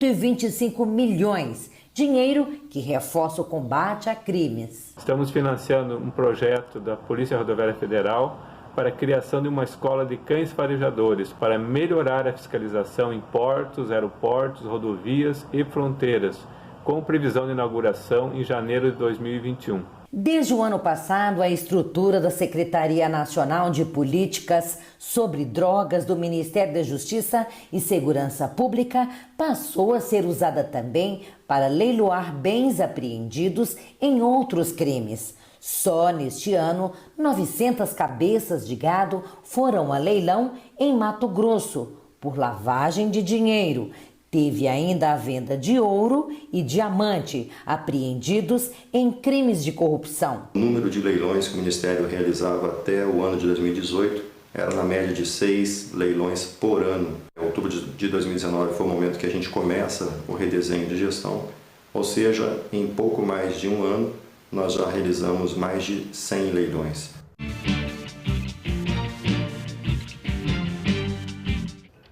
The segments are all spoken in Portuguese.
de 25 milhões, dinheiro que reforça o combate a crimes. Estamos financiando um projeto da Polícia Rodoviária Federal para a criação de uma escola de cães farejadores para melhorar a fiscalização em portos, aeroportos, rodovias e fronteiras, com previsão de inauguração em janeiro de 2021. Desde o ano passado, a estrutura da Secretaria Nacional de Políticas sobre Drogas do Ministério da Justiça e Segurança Pública passou a ser usada também para leiloar bens apreendidos em outros crimes. Só neste ano, 900 cabeças de gado foram a leilão em Mato Grosso por lavagem de dinheiro. Teve ainda a venda de ouro e diamante apreendidos em crimes de corrupção. O número de leilões que o Ministério realizava até o ano de 2018 era na média de 6 leilões por ano. Em outubro de 2019 foi o momento que a gente começa o redesenho de gestão, ou seja, em pouco mais de um ano nós já realizamos mais de 100 leilões.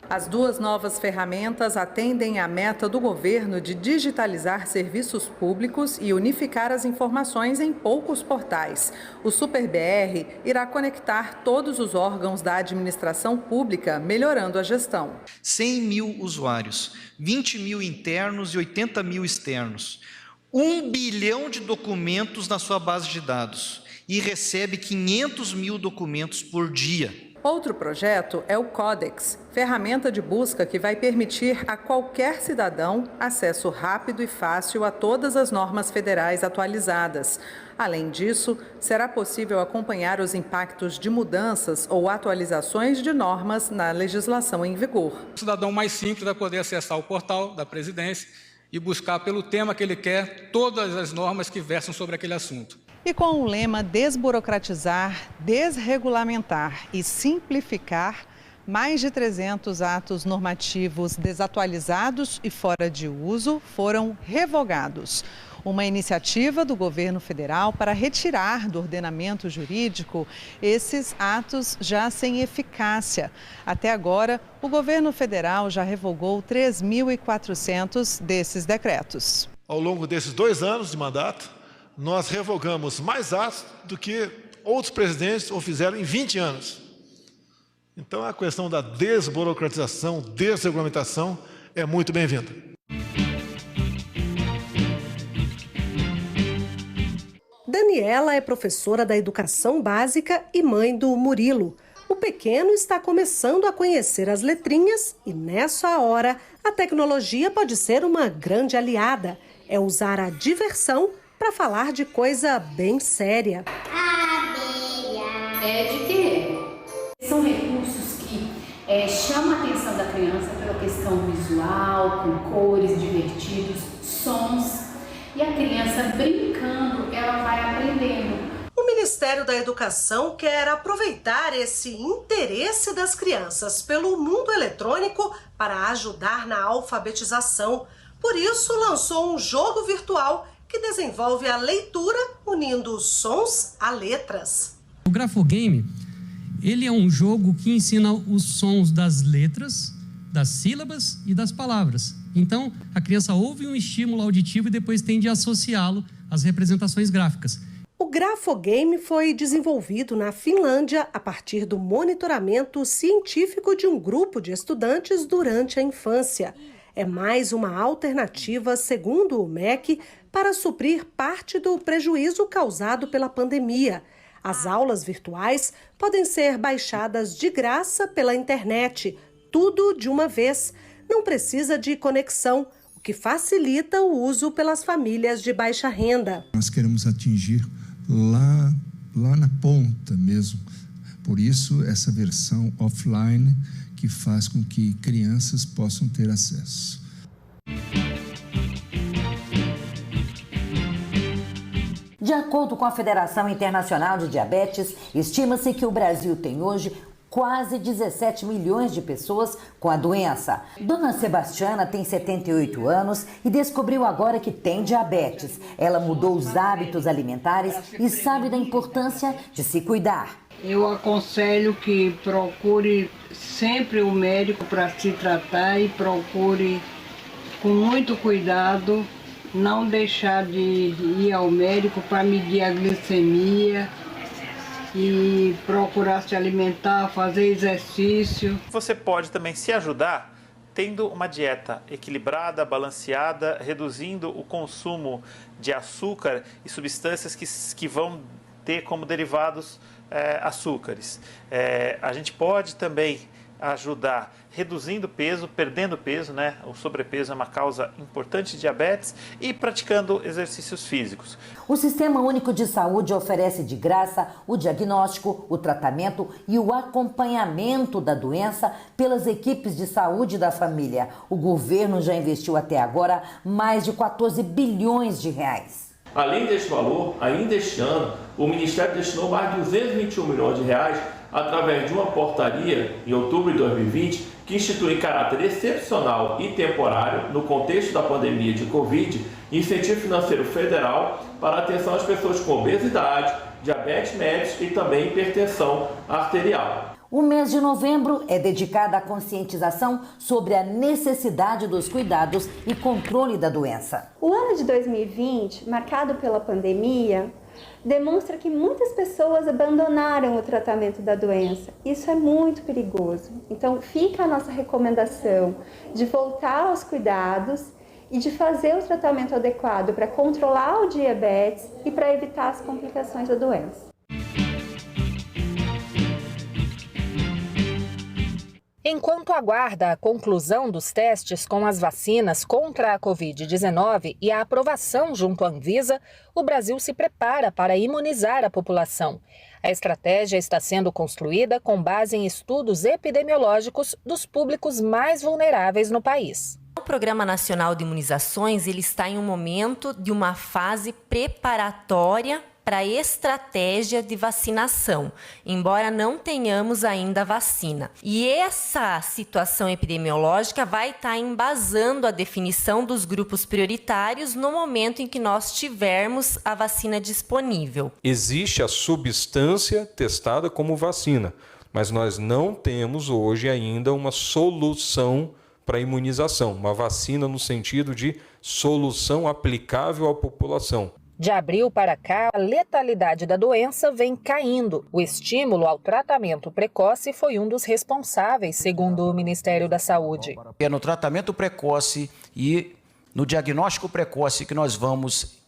As duas novas ferramentas atendem à meta do governo de digitalizar serviços públicos e unificar as informações em poucos portais. O SuperBR irá conectar todos os órgãos da administração pública, melhorando a gestão. 100 mil usuários, 20 mil internos e 80 mil externos. 1 bilhão de documentos na sua base de dados e recebe 500 mil documentos por dia. Outro projeto é o Codex, ferramenta de busca que vai permitir a qualquer cidadão acesso rápido e fácil a todas as normas federais atualizadas. Além disso, será possível acompanhar os impactos de mudanças ou atualizações de normas na legislação em vigor. O cidadão mais simples vai poder acessar o portal da presidência e buscar pelo tema que ele quer todas as normas que versam sobre aquele assunto. E com o lema desburocratizar, desregulamentar e simplificar, mais de 300 atos normativos desatualizados e fora de uso foram revogados. Uma iniciativa do governo federal para retirar do ordenamento jurídico esses atos já sem eficácia. Até agora, o governo federal já revogou 3.400 desses decretos. Ao longo desses 2 anos de mandato, nós revogamos mais atos do que outros presidentes o fizeram em 20 anos. Então, a questão da desburocratização, desregulamentação é muito bem-vinda. Daniela é professora da educação básica e mãe do Murilo. O pequeno está começando a conhecer as letrinhas e, nessa hora, a tecnologia pode ser uma grande aliada. É usar a diversão para falar de coisa bem séria. É de quê? São recursos que chamam a atenção da criança pela questão visual, com cores divertidos, sons. E a criança brincando, ela vai aprendendo. O Ministério da Educação quer aproveitar esse interesse das crianças pelo mundo eletrônico para ajudar na alfabetização. Por isso, lançou um jogo virtual que desenvolve a leitura unindo sons a letras. O Grafogame, ele é um jogo que ensina os sons das letras, das sílabas e das palavras. Então, a criança ouve um estímulo auditivo e depois tende a associá-lo às representações gráficas. O Grafogame foi desenvolvido na Finlândia a partir do monitoramento científico de um grupo de estudantes durante a infância. É mais uma alternativa, segundo o MEC, para suprir parte do prejuízo causado pela pandemia. As aulas virtuais podem ser baixadas de graça pela internet, tudo de uma vez. Não precisa de conexão, o que facilita o uso pelas famílias de baixa renda. Nós queremos atingir lá na ponta mesmo. Por isso, essa versão offline que faz com que crianças possam ter acesso. De acordo com a Federação Internacional de Diabetes, estima-se que o Brasil tem hoje quase 17 milhões de pessoas com a doença. Dona Sebastiana tem 78 anos e descobriu agora que tem diabetes. Ela mudou os hábitos alimentares e sabe da importância de se cuidar. Eu aconselho que procure sempre o médico para se tratar e procure com muito cuidado, não deixar de ir ao médico para medir a glicemia e procurar se alimentar, fazer exercício. Você pode também se ajudar tendo uma dieta equilibrada, balanceada, reduzindo o consumo de açúcar e substâncias que vão ter como derivados açúcares. A gente pode também ajudar reduzindo peso, perdendo peso, né? O sobrepeso é uma causa importante de diabetes, e praticando exercícios físicos. O Sistema Único de Saúde oferece de graça o diagnóstico, o tratamento e o acompanhamento da doença pelas equipes de saúde da família. O governo já investiu até agora mais de 14 bilhões de reais. Além deste valor, ainda este ano, o Ministério destinou mais de 221 milhões de reais através de uma portaria, em outubro de 2020, que institui em caráter excepcional e temporário, no contexto da pandemia de Covid, incentivo financeiro federal para atenção às pessoas com obesidade, diabetes mellitus e também hipertensão arterial. O mês de novembro é dedicado à conscientização sobre a necessidade dos cuidados e controle da doença. O ano de 2020, marcado pela pandemia, demonstra que muitas pessoas abandonaram o tratamento da doença. Isso é muito perigoso. Então, fica a nossa recomendação de voltar aos cuidados e de fazer o tratamento adequado para controlar o diabetes e para evitar as complicações da doença. Enquanto aguarda a conclusão dos testes com as vacinas contra a Covid-19 e a aprovação junto à Anvisa, o Brasil se prepara para imunizar a população. A estratégia está sendo construída com base em estudos epidemiológicos dos públicos mais vulneráveis no país. O Programa Nacional de Imunizações ele está em um momento de uma fase preparatória para a estratégia de vacinação, embora não tenhamos ainda vacina. E essa situação epidemiológica vai estar embasando a definição dos grupos prioritários no momento em que nós tivermos a vacina disponível. Existe a substância testada como vacina, mas nós não temos hoje ainda uma solução para a imunização, uma vacina no sentido de solução aplicável à população. De abril para cá, a letalidade da doença vem caindo. O estímulo ao tratamento precoce foi um dos responsáveis, segundo o Ministério da Saúde. É no tratamento precoce e no diagnóstico precoce que nós vamos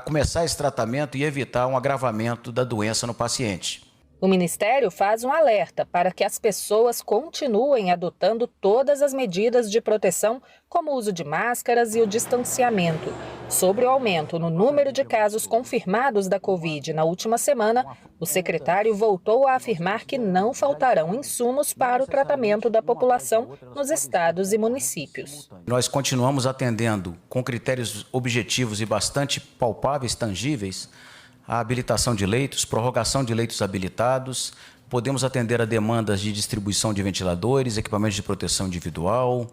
começar esse tratamento e evitar um agravamento da doença no paciente. O Ministério faz um alerta para que as pessoas continuem adotando todas as medidas de proteção, como o uso de máscaras e o distanciamento. Sobre o aumento no número de casos confirmados da Covid na última semana, o secretário voltou a afirmar que não faltarão insumos para o tratamento da população nos estados e municípios. Nós continuamos atendendo com critérios objetivos e bastante palpáveis, tangíveis, a habilitação de leitos, prorrogação de leitos habilitados, podemos atender a demandas de distribuição de ventiladores, equipamentos de proteção individual.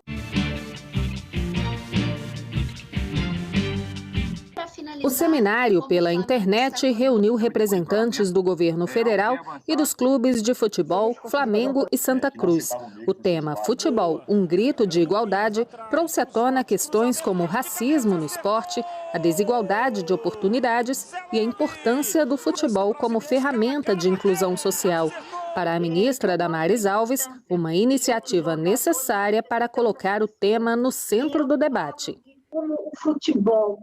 O seminário pela internet reuniu representantes do governo federal e dos clubes de futebol Flamengo e Santa Cruz. O tema Futebol, um grito de igualdade, trouxe à tona questões como racismo no esporte, a desigualdade de oportunidades e a importância do futebol como ferramenta de inclusão social. Para a ministra Damares Alves, uma iniciativa necessária para colocar o tema no centro do debate. Como o futebol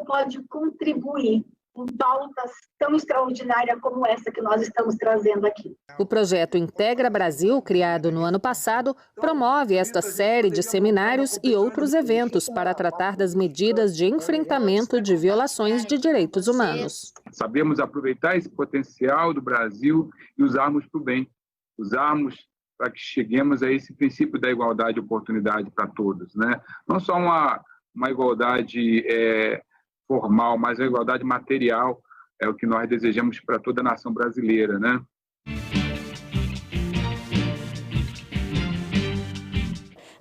pode contribuir em pautas tão extraordinárias como essa que nós estamos trazendo aqui. O projeto Integra Brasil, criado no ano passado, promove esta série de seminários e outros eventos para tratar das medidas de enfrentamento de violações de direitos humanos. Sabemos aproveitar esse potencial do Brasil e usarmos para o bem, usarmos para que cheguemos a esse princípio da igualdade de oportunidade para todos, né? Não só uma igualdade formal, mas a igualdade material é o que nós desejamos para toda a nação brasileira, né?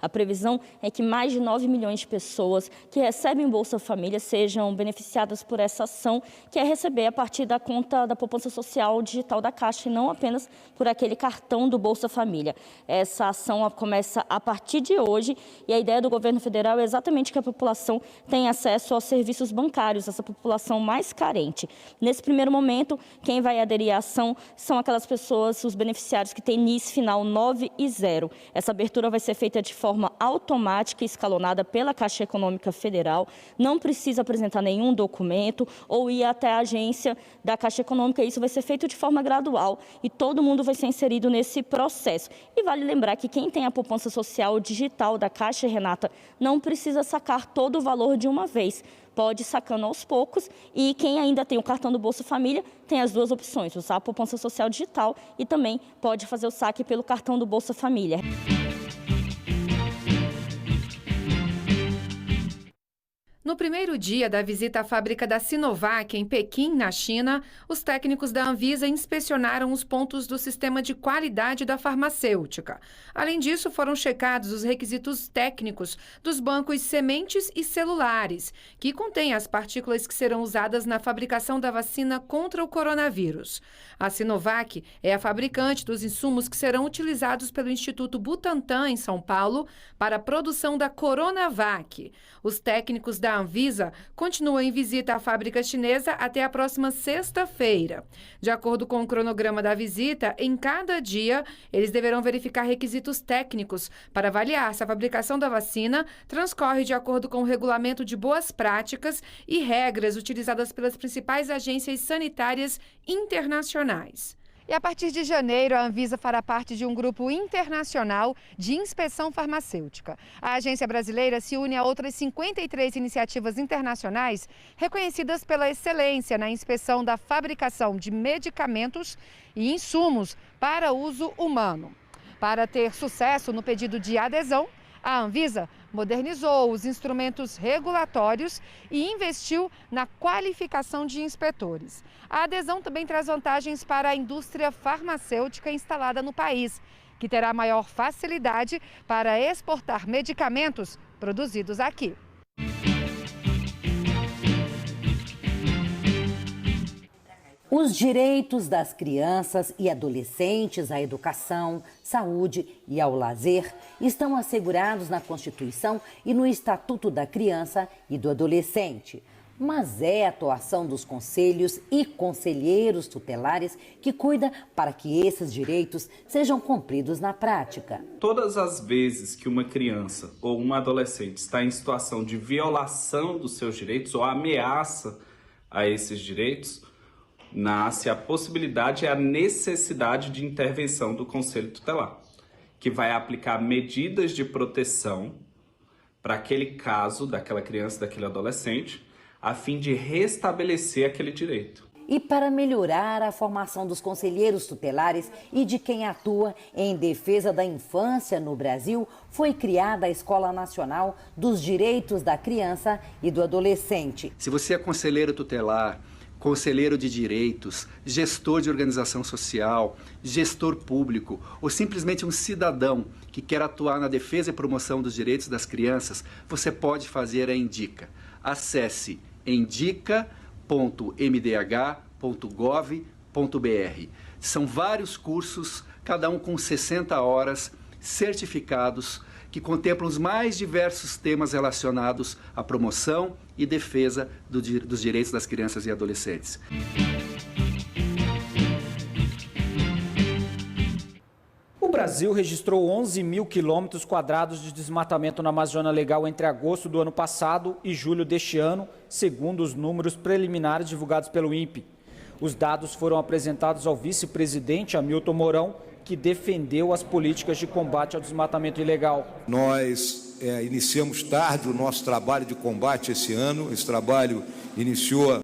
A previsão é que mais de 9 milhões de pessoas que recebem Bolsa Família sejam beneficiadas por essa ação, que é receber a partir da conta da poupança social digital da Caixa e não apenas por aquele cartão do Bolsa Família. Essa ação começa a partir de hoje e a ideia do governo federal é exatamente que a população tenha acesso aos serviços bancários, essa população mais carente. Nesse primeiro momento, quem vai aderir à ação são aquelas pessoas, os beneficiários que têm NIS final 9 e 0. Essa abertura vai ser feita de forma automática e escalonada pela Caixa Econômica Federal. Não precisa apresentar nenhum documento ou ir até a agência da Caixa Econômica. Isso vai ser feito de forma gradual e todo mundo vai ser inserido nesse processo. E vale lembrar que quem tem a poupança social digital da Caixa, Renata, não precisa sacar todo o valor de uma vez. Pode ir sacando aos poucos e quem ainda tem o cartão do Bolsa Família tem as duas opções, usar a poupança social digital e também pode fazer o saque pelo cartão do Bolsa Família. No primeiro dia da visita à fábrica da Sinovac, em Pequim, na China, os técnicos da Anvisa inspecionaram os pontos do sistema de qualidade da farmacêutica. Além disso, foram checados os requisitos técnicos dos bancos sementes e celulares, que contêm as partículas que serão usadas na fabricação da vacina contra o coronavírus. A Sinovac é a fabricante dos insumos que serão utilizados pelo Instituto Butantan, em São Paulo, para a produção da Coronavac. Os técnicos da Anvisa continuam em visita à fábrica chinesa até a próxima sexta-feira. De acordo com o cronograma da visita, em cada dia, eles deverão verificar requisitos técnicos para avaliar se a fabricação da vacina transcorre de acordo com o regulamento de boas práticas e regras utilizadas pelas principais agências sanitárias internacionais. E a partir de janeiro, a Anvisa fará parte de um grupo internacional de inspeção farmacêutica. A agência brasileira se une a outras 53 iniciativas internacionais reconhecidas pela excelência na inspeção da fabricação de medicamentos e insumos para uso humano. Para ter sucesso no pedido de adesão, a Anvisa modernizou os instrumentos regulatórios e investiu na qualificação de inspetores. A adesão também traz vantagens para a indústria farmacêutica instalada no país, que terá maior facilidade para exportar medicamentos produzidos aqui. Os direitos das crianças e adolescentes à educação, saúde e ao lazer estão assegurados na Constituição e no Estatuto da Criança e do Adolescente. Mas é a atuação dos conselhos e conselheiros tutelares que cuida para que esses direitos sejam cumpridos na prática. Todas as vezes que uma criança ou uma adolescente está em situação de violação dos seus direitos ou ameaça a esses direitos, nasce a possibilidade e a necessidade de intervenção do Conselho Tutelar, que vai aplicar medidas de proteção para aquele caso daquela criança, daquele adolescente, a fim de restabelecer aquele direito. E para melhorar a formação dos conselheiros tutelares e de quem atua em defesa da infância no Brasil, foi criada a Escola Nacional dos Direitos da Criança e do Adolescente. Se você é conselheiro tutelar, conselheiro de direitos, gestor de organização social, gestor público ou simplesmente um cidadão que quer atuar na defesa e promoção dos direitos das crianças, você pode fazer a Indica. Acesse indica.mdh.gov.br. São vários cursos, cada um com 60 horas, certificados, que contemplam os mais diversos temas relacionados à promoção e defesa dos direitos das crianças e adolescentes. O Brasil registrou 11 mil quilômetros quadrados de desmatamento na Amazônia Legal entre agosto do ano passado e julho deste ano, segundo os números preliminares divulgados pelo INPE. Os dados foram apresentados ao vice-presidente Hamilton Mourão, que defendeu as políticas de combate ao desmatamento ilegal. Nós iniciamos tarde o nosso trabalho de combate esse ano. Esse trabalho iniciou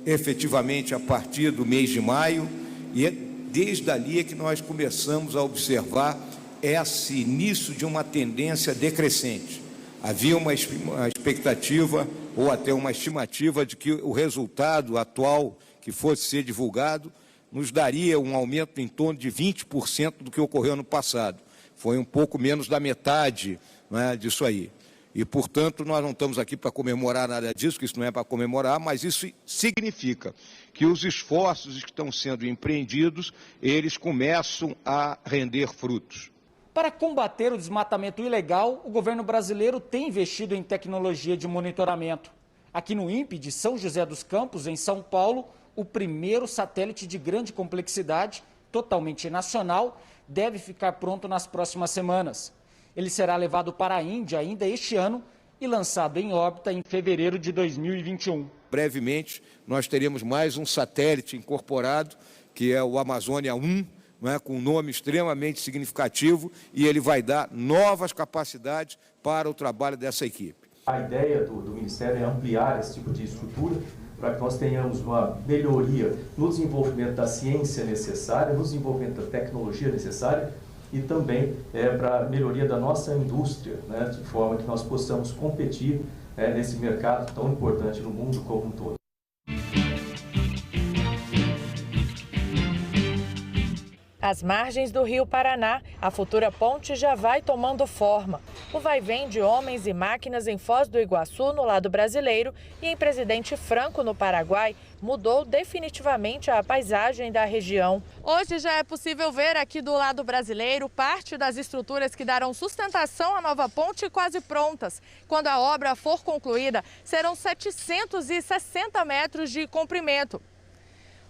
efetivamente a partir do mês de maio e desde ali é que nós começamos a observar esse início de uma tendência decrescente. Havia uma expectativa ou até uma estimativa de que o resultado atual que fosse ser divulgado nos daria um aumento em torno de 20% do que ocorreu no passado. Foi um pouco menos da metade não é, disso aí. E, portanto, nós não estamos aqui para comemorar nada disso, que isso não é para comemorar, mas isso significa que os esforços que estão sendo empreendidos, eles começam a render frutos. Para combater o desmatamento ilegal, o governo brasileiro tem investido em tecnologia de monitoramento. Aqui no INPE de São José dos Campos, em São Paulo, o primeiro satélite de grande complexidade, totalmente nacional, deve ficar pronto nas próximas semanas. Ele será levado para a Índia ainda este ano e lançado em órbita em fevereiro de 2021. Brevemente, nós teremos mais um satélite incorporado, que é o Amazônia 1, não é, com um nome extremamente significativo, e ele vai dar novas capacidades para o trabalho dessa equipe. A ideia do Ministério é ampliar esse tipo de estrutura para que nós tenhamos uma melhoria no desenvolvimento da ciência necessária, no desenvolvimento da tecnologia necessária e também para a melhoria da nossa indústria, né, de forma que nós possamos competir nesse mercado tão importante no mundo como um todo. Às margens do Rio Paraná, a futura ponte já vai tomando forma. O vai-vem de homens e máquinas em Foz do Iguaçu, no lado brasileiro, e em Presidente Franco, no Paraguai, mudou definitivamente a paisagem da região. Hoje já é possível ver aqui do lado brasileiro parte das estruturas que darão sustentação à nova ponte quase prontas. Quando a obra for concluída, serão 760 metros de comprimento,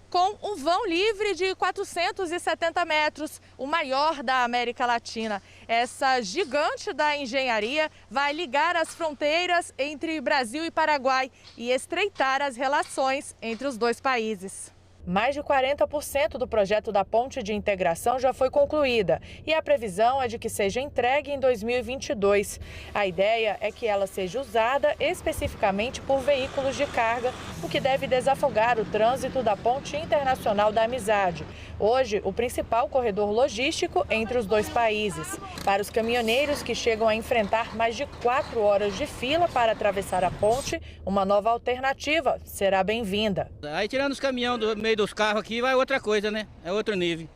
com um vão livre de 470 metros, o maior da América Latina. Essa gigante da engenharia vai ligar as fronteiras entre Brasil e Paraguai e estreitar as relações entre os dois países. Mais de 40% do projeto da ponte de integração já foi concluída e a previsão é de que seja entregue em 2022. A ideia é que ela seja usada especificamente por veículos de carga, o que deve desafogar o trânsito da Ponte Internacional da Amizade, hoje o principal corredor logístico entre os dois países. Para os caminhoneiros que chegam a enfrentar mais de 4 horas de fila para atravessar a ponte, uma nova alternativa será bem-vinda. Aí tirando os caminhões do meio dos carros aqui vai outra coisa, né? É outro nível.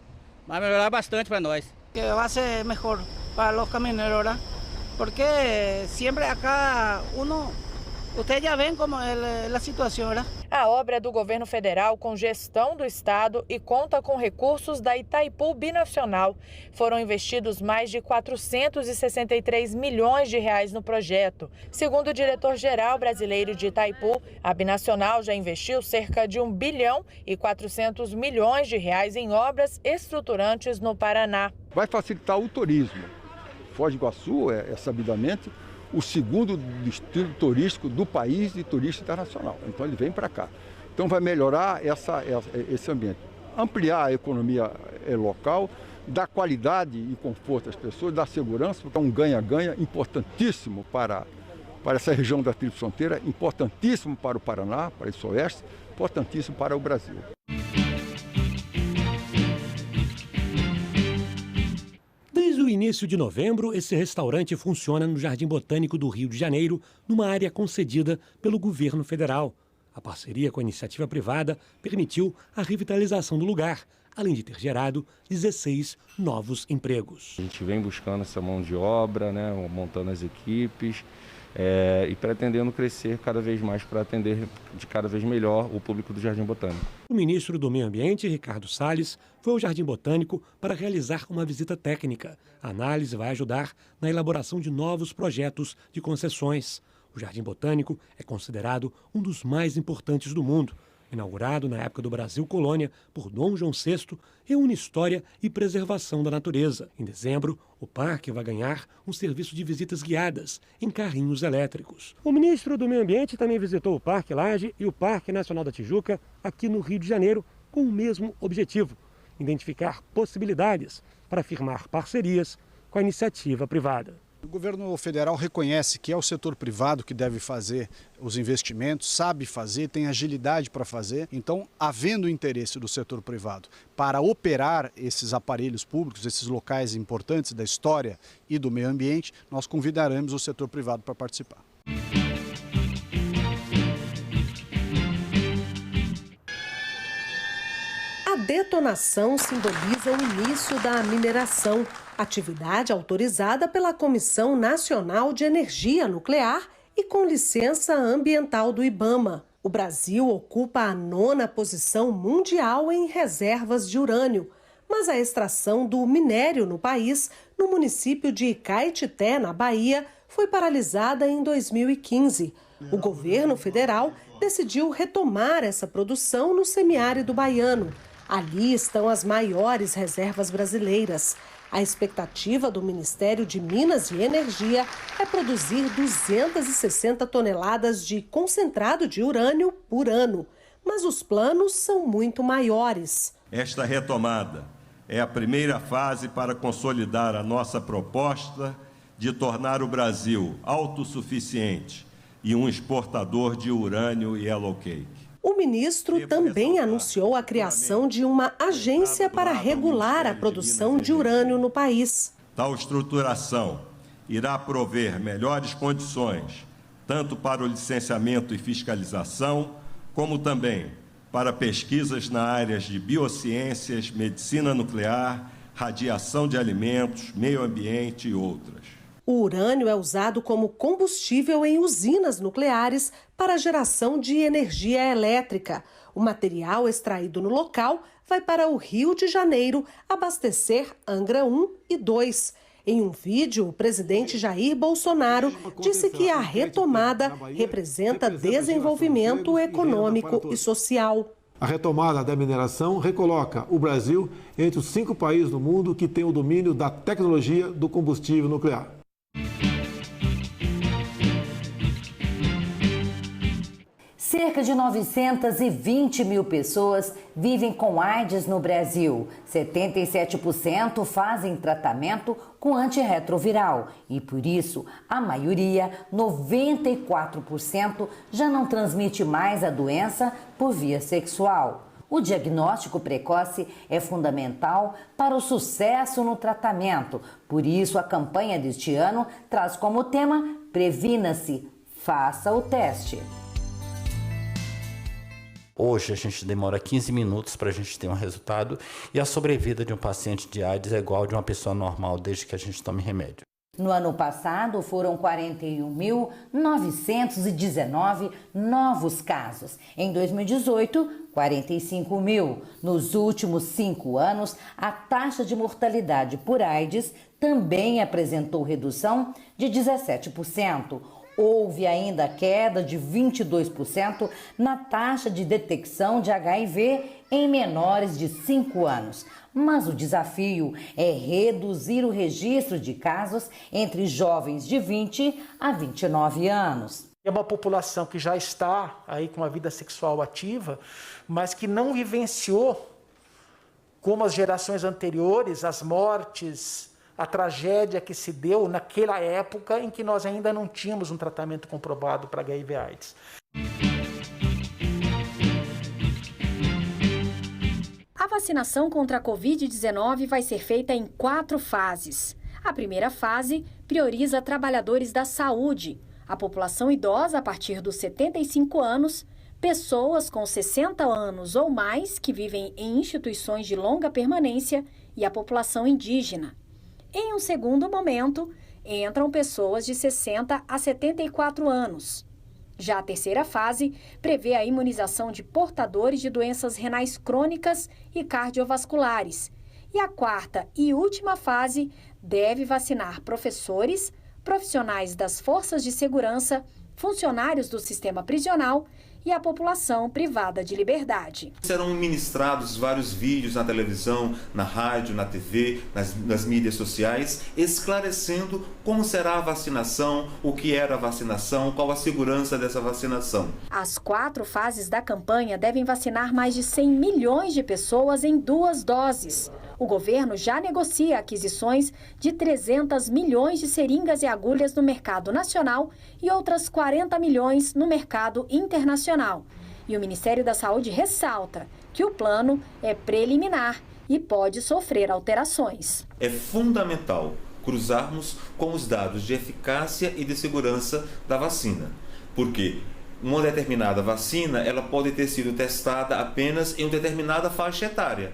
Vai melhorar bastante para nós. Que vai ser melhor para os caminhoneiros, né? Porque sempre acá Ustedes já veem como é a situação, né? A obra é do governo federal com gestão do estado e conta com recursos da Itaipu Binacional. Foram investidos mais de 463 milhões de reais no projeto. Segundo o diretor-geral brasileiro de Itaipu, a Binacional já investiu cerca de 1 bilhão e 400 milhões de reais em obras estruturantes no Paraná. Vai facilitar o turismo. Foz do Iguaçu é sabidamente o segundo destino turístico do país de turista internacional. Então ele vem para cá. Então vai melhorar esse ambiente, ampliar a economia local, dar qualidade e conforto às pessoas, dar segurança, porque é um ganha-ganha importantíssimo para essa região da Tríplice Fronteira, importantíssimo para o Paraná, para esse oeste, importantíssimo para o Brasil. Desde o início de novembro, esse restaurante funciona no Jardim Botânico do Rio de Janeiro, numa área concedida pelo governo federal. A parceria com a iniciativa privada permitiu a revitalização do lugar, além de ter gerado 16 novos empregos. A gente vem buscando essa mão de obra, né, montando as equipes e pretendendo crescer cada vez mais para atender de cada vez melhor o público do Jardim Botânico. O ministro do Meio Ambiente, Ricardo Salles, foi ao Jardim Botânico para realizar uma visita técnica. A análise vai ajudar na elaboração de novos projetos de concessões. O Jardim Botânico é considerado um dos mais importantes do mundo. Inaugurado na época do Brasil Colônia por Dom João VI, reúne história e preservação da natureza. Em dezembro, o parque vai ganhar um serviço de visitas guiadas em carrinhos elétricos. O ministro do Meio Ambiente também visitou o Parque Lage e o Parque Nacional da Tijuca, aqui no Rio de Janeiro, com o mesmo objetivo: identificar possibilidades para firmar parcerias com a iniciativa privada. O governo federal reconhece que é o setor privado que deve fazer os investimentos, sabe fazer, tem agilidade para fazer. Então, havendo interesse do setor privado para operar esses aparelhos públicos, esses locais importantes da história e do meio ambiente, nós convidaremos o setor privado para participar. Há detonação simboliza o início da mineração, atividade autorizada pela Comissão Nacional de Energia Nuclear e com licença ambiental do IBAMA. O Brasil ocupa a 9ª posição mundial em reservas de urânio, mas a extração do minério no país, no município de Caetité, na Bahia, foi paralisada em 2015. O governo federal decidiu retomar essa produção no semiárido baiano. Ali estão as maiores reservas brasileiras. A expectativa do Ministério de Minas e Energia é produzir 260 toneladas de concentrado de urânio por ano. Mas os planos são muito maiores. Esta retomada é a primeira fase para consolidar a nossa proposta de tornar o Brasil autossuficiente e um exportador de urânio e yellow cake. O ministro também anunciou a criação de uma agência para regular a produção de urânio no país. Tal estruturação irá prover melhores condições, tanto para o licenciamento e fiscalização, como também para pesquisas na áreas de biociências, medicina nuclear, radiação de alimentos, meio ambiente e outras. O urânio é usado como combustível em usinas nucleares para a geração de energia elétrica. O material extraído no local vai para o Rio de Janeiro abastecer Angra 1 e 2. Em um vídeo, o presidente Jair Bolsonaro disse que a retomada representa desenvolvimento econômico e social. A retomada da mineração recoloca o Brasil entre os 5 países do mundo que têm o domínio da tecnologia do combustível nuclear. Cerca de 920 mil pessoas vivem com AIDS no Brasil. 77% fazem tratamento com antirretroviral e, por isso, a maioria, 94%, já não transmite mais a doença por via sexual. O diagnóstico precoce é fundamental para o sucesso no tratamento. Por isso, a campanha deste ano traz como tema Previna-se, faça o teste. Hoje a gente demora 15 minutos para a gente ter um resultado e a sobrevida de um paciente de AIDS é igual a de uma pessoa normal desde que a gente tome remédio. No ano passado, foram 41.919 novos casos. Em 2018, 45 mil. Nos últimos 5 anos, a taxa de mortalidade por AIDS também apresentou redução de 17%. Houve ainda queda de 22% na taxa de detecção de HIV em menores de 5 anos. Mas o desafio é reduzir o registro de casos entre jovens de 20 a 29 anos. É uma população que já está aí com a vida sexual ativa, mas que não vivenciou, como as gerações anteriores, as mortes, a tragédia que se deu naquela época em que nós ainda não tínhamos um tratamento comprovado para HIV/AIDS. A vacinação contra a Covid-19 vai ser feita em 4 fases. A primeira fase prioriza trabalhadores da saúde, a população idosa a partir dos 75 anos, pessoas com 60 anos ou mais que vivem em instituições de longa permanência e a população indígena. Em um segundo momento, entram pessoas de 60 a 74 anos. Já a terceira fase prevê a imunização de portadores de doenças renais crônicas e cardiovasculares. E a quarta e última fase deve vacinar professores, profissionais das forças de segurança, funcionários do sistema prisional e a população privada de liberdade. Serão ministrados vários vídeos na televisão, na rádio, na TV, nas mídias sociais, esclarecendo como será a vacinação, o que era a vacinação, qual a segurança dessa vacinação. As 4 fases da campanha devem vacinar mais de 100 milhões de pessoas em 2 doses. O governo já negocia aquisições de 300 milhões de seringas e agulhas no mercado nacional e outras 40 milhões no mercado internacional. E o Ministério da Saúde ressalta que o plano é preliminar e pode sofrer alterações. É fundamental cruzarmos com os dados de eficácia e de segurança da vacina, porque uma determinada vacina, ela pode ter sido testada apenas em uma determinada faixa etária.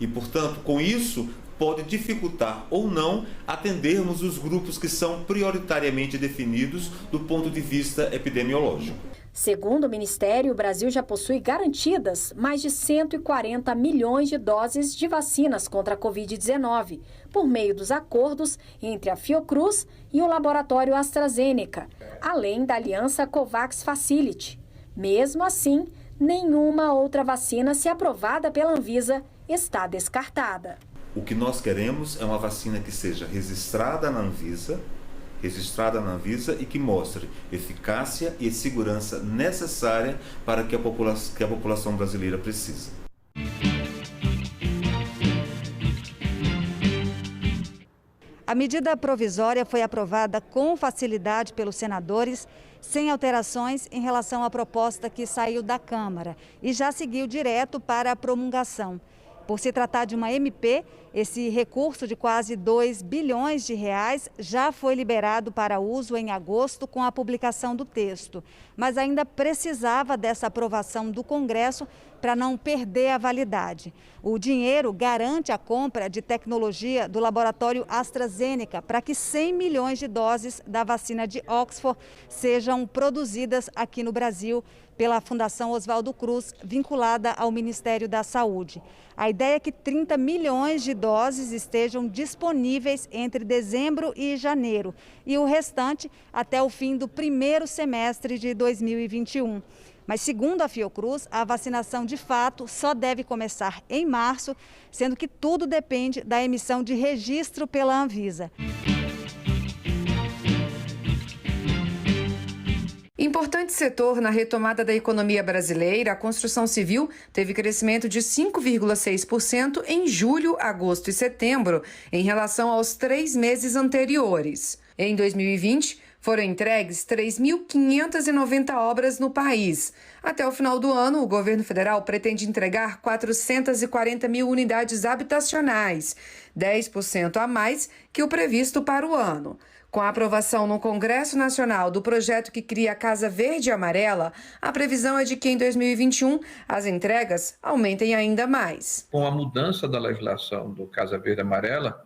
E, portanto, com isso, pode dificultar ou não atendermos os grupos que são prioritariamente definidos do ponto de vista epidemiológico. Segundo o Ministério, o Brasil já possui garantidas mais de 140 milhões de doses de vacinas contra a Covid-19, por meio dos acordos entre a Fiocruz e o laboratório AstraZeneca, além da aliança COVAX Facility. Mesmo assim, nenhuma outra vacina, se aprovada pela Anvisa, está descartada. O que nós queremos é uma vacina que seja registrada na Anvisa e que mostre eficácia e segurança necessária para que a população brasileira precisa. A medida provisória foi aprovada com facilidade pelos senadores, sem alterações em relação à proposta que saiu da Câmara e já seguiu direto para a promulgação. Por se tratar de uma MP, esse recurso de quase 2 bilhões de reais já foi liberado para uso em agosto com a publicação do texto, mas ainda precisava dessa aprovação do Congresso para não perder a validade. O dinheiro garante a compra de tecnologia do laboratório AstraZeneca para que 100 milhões de doses da vacina de Oxford sejam produzidas aqui no Brasil pela Fundação Oswaldo Cruz, vinculada ao Ministério da Saúde. A ideia é que 30 milhões de doses estejam disponíveis entre dezembro e janeiro e o restante até o fim do primeiro semestre de 2021. Mas, segundo a Fiocruz, a vacinação de fato só deve começar em março, sendo que tudo depende da emissão de registro pela Anvisa. Importante setor na retomada da economia brasileira, a construção civil teve crescimento de 5,6% em julho, agosto e setembro, em relação aos 3 meses anteriores. Em 2020, foram entregues 3.590 obras no país. Até o final do ano, o governo federal pretende entregar 440 mil unidades habitacionais, 10% a mais que o previsto para o ano. Com a aprovação no Congresso Nacional do projeto que cria a Casa Verde e Amarela, a previsão é de que em 2021 as entregas aumentem ainda mais. Com a mudança da legislação do Casa Verde e Amarela,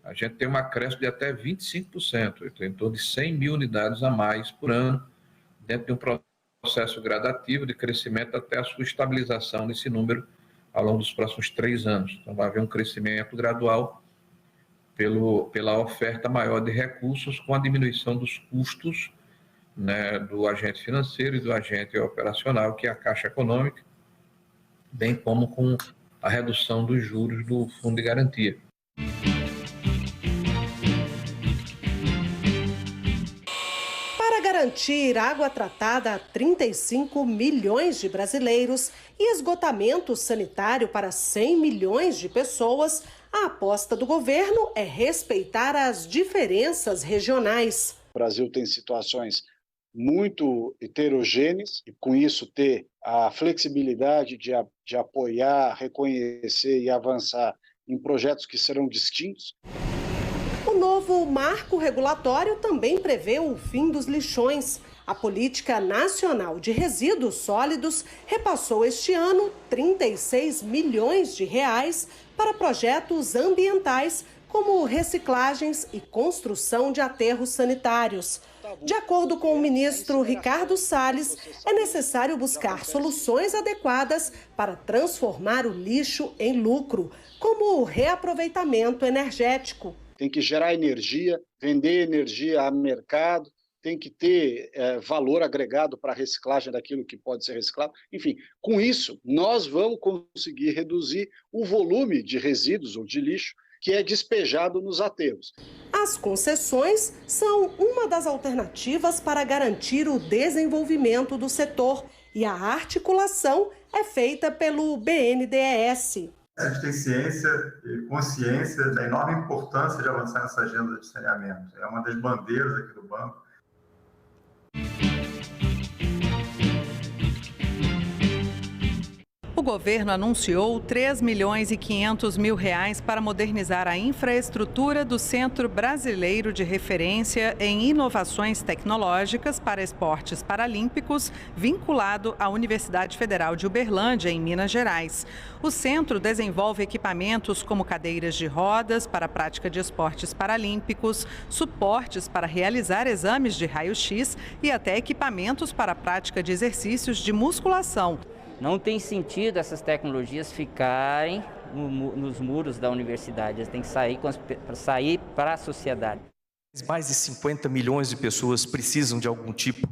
a gente tem um acréscimo de até 25%, em torno de 100 mil unidades a mais por ano, dentro de um processo gradativo de crescimento até a sua estabilização nesse número ao longo dos próximos 3 anos. Então vai haver um crescimento gradual pela oferta maior de recursos, com a diminuição dos custos, né, do agente financeiro e do agente operacional, que é a Caixa Econômica, bem como com a redução dos juros do Fundo de Garantia. Para garantir água tratada a 35 milhões de brasileiros e esgotamento sanitário para 100 milhões de pessoas, a aposta do governo é respeitar as diferenças regionais. O Brasil tem situações muito heterogêneas e, com isso, ter a flexibilidade de apoiar, reconhecer e avançar em projetos que serão distintos. O novo marco regulatório também prevê o fim dos lixões. A Política Nacional de Resíduos Sólidos repassou este ano 36 milhões de reais para projetos ambientais, como reciclagens e construção de aterros sanitários. De acordo com o ministro Ricardo Salles, é necessário buscar soluções adequadas para transformar o lixo em lucro, como o reaproveitamento energético. Tem que gerar energia, vender energia a mercado, tem que ter valor agregado para a reciclagem daquilo que pode ser reciclado. Enfim, com isso, nós vamos conseguir reduzir o volume de resíduos ou de lixo que é despejado nos aterros. As concessões são uma das alternativas para garantir o desenvolvimento do setor e a articulação é feita pelo BNDES. A gente tem ciência e consciência da enorme importância de avançar nessa agenda de saneamento. É uma das bandeiras aqui do banco. O governo anunciou R$ 3.500.000 para modernizar a infraestrutura do Centro Brasileiro de Referência em Inovações Tecnológicas para Esportes Paralímpicos, vinculado à Universidade Federal de Uberlândia, em Minas Gerais. O centro desenvolve equipamentos como cadeiras de rodas para a prática de esportes paralímpicos, suportes para realizar exames de raio-x e até equipamentos para a prática de exercícios de musculação. Não tem sentido essas tecnologias ficarem nos muros da universidade, elas têm que sair para a sociedade. Mais de 50 milhões de pessoas precisam de algum tipo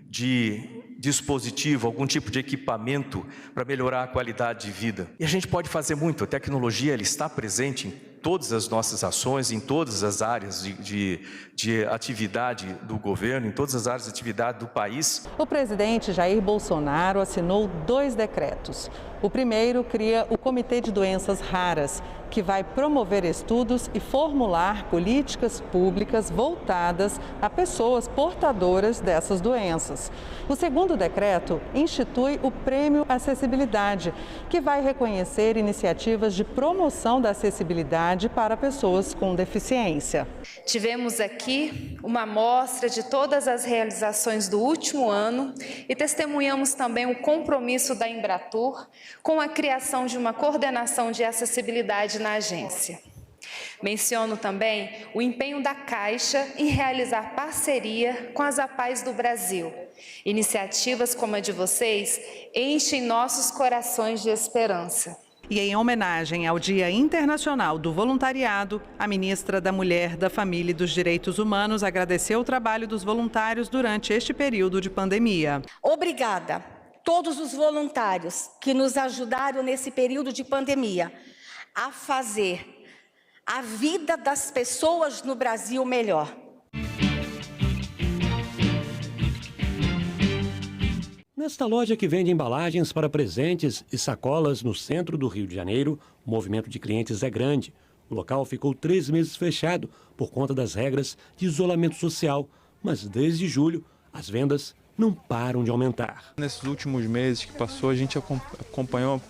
de dispositivo, algum tipo de equipamento para melhorar a qualidade de vida. E a gente pode fazer muito, a tecnologia ela está presente em todas as nossas ações, em todas as áreas de atividade do governo, em todas as áreas de atividade do país. O presidente Jair Bolsonaro assinou 2 decretos. O primeiro cria o Comitê de Doenças Raras, que vai promover estudos e formular políticas públicas voltadas a pessoas portadoras dessas doenças. O segundo decreto institui o Prêmio Acessibilidade, que vai reconhecer iniciativas de promoção da acessibilidade para pessoas com deficiência. Tivemos aqui uma amostra de todas as realizações do último ano e testemunhamos também o compromisso da Embratur com a criação de uma coordenação de acessibilidade na agência. Menciono também o empenho da Caixa em realizar parceria com as APAES do Brasil. Iniciativas como a de vocês enchem nossos corações de esperança. E em homenagem ao Dia Internacional do Voluntariado, a ministra da Mulher, da Família e dos Direitos Humanos agradeceu o trabalho dos voluntários durante este período de pandemia. Obrigada a todos os voluntários que nos ajudaram nesse período de pandemia a fazer a vida das pessoas no Brasil melhor. Nesta loja que vende embalagens para presentes e sacolas no centro do Rio de Janeiro, o movimento de clientes é grande. O local ficou 3 meses fechado por conta das regras de isolamento social, mas desde julho as vendas não param de aumentar. Nesses últimos meses que passou, a gente acompanhou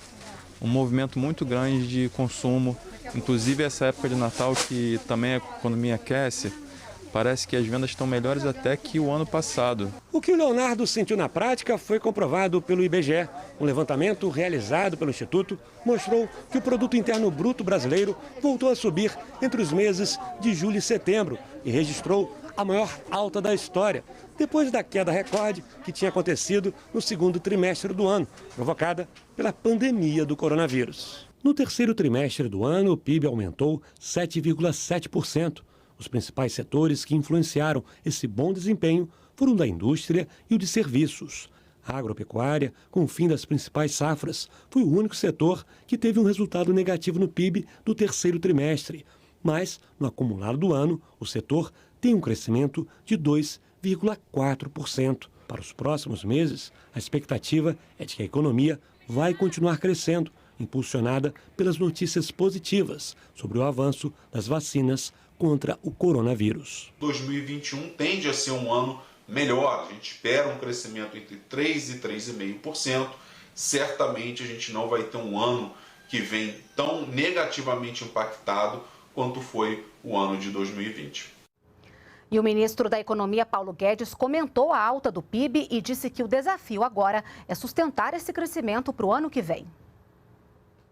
um movimento muito grande de consumo, inclusive essa época de Natal, que também a economia aquece. Parece que as vendas estão melhores até que o ano passado. O que o Leonardo sentiu na prática foi comprovado pelo IBGE. Um levantamento realizado pelo Instituto mostrou que o Produto Interno Bruto brasileiro voltou a subir entre os meses de julho e setembro e registrou a maior alta da história, depois da queda recorde que tinha acontecido no segundo trimestre do ano, provocada pela pandemia do coronavírus. No terceiro trimestre do ano, o PIB aumentou 7,7%. Os principais setores que influenciaram esse bom desempenho foram o da indústria e o de serviços. A agropecuária, com o fim das principais safras, foi o único setor que teve um resultado negativo no PIB do terceiro trimestre. Mas, no acumulado do ano, o setor tem um crescimento de 2,4%. Para os próximos meses, a expectativa é de que a economia vai continuar crescendo, impulsionada pelas notícias positivas sobre o avanço das vacinas contra o coronavírus. 2021 tende a ser um ano melhor, a gente espera um crescimento entre 3% e 3,5%. Certamente a gente não vai ter um ano que vem tão negativamente impactado quanto foi o ano de 2020. E o ministro da Economia, Paulo Guedes, comentou a alta do PIB e disse que o desafio agora é sustentar esse crescimento para o ano que vem.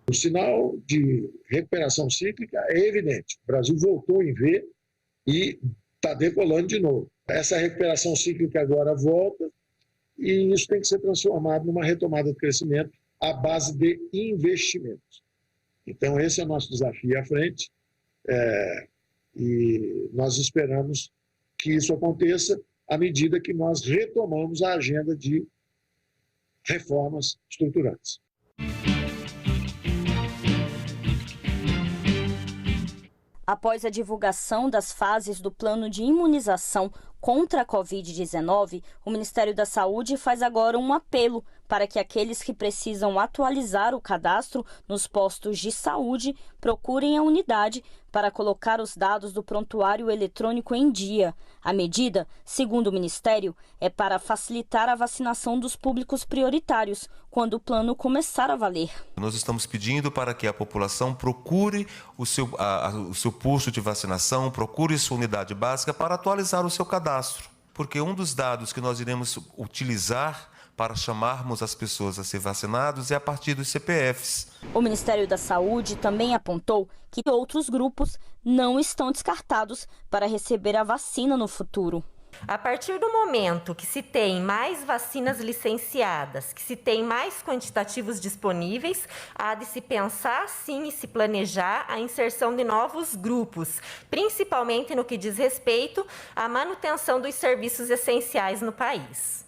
O sinal de recuperação cíclica é evidente. O Brasil voltou em V e está decolando de novo. Essa recuperação cíclica agora volta e isso tem que ser transformado numa retomada de crescimento à base de investimentos. Então, esse é o nosso desafio à frente e nós esperamos que isso aconteça à medida que nós retomamos a agenda de reformas estruturantes. Após a divulgação das fases do plano de imunização contra a Covid-19, o Ministério da Saúde faz agora um apelo para que aqueles que precisam atualizar o cadastro nos postos de saúde procurem a unidade para colocar os dados do prontuário eletrônico em dia. A medida, segundo o Ministério, é para facilitar a vacinação dos públicos prioritários, quando o plano começar a valer. Nós estamos pedindo para que a população procure o seu posto de vacinação, procure sua unidade básica para atualizar o seu cadastro. Porque um dos dados que nós iremos utilizar para chamarmos as pessoas a ser vacinados é a partir dos CPFs. O Ministério da Saúde também apontou que outros grupos não estão descartados para receber a vacina no futuro. A partir do momento que se tem mais vacinas licenciadas, que se tem mais quantitativos disponíveis, há de se pensar sim e se planejar a inserção de novos grupos, principalmente no que diz respeito à manutenção dos serviços essenciais no país.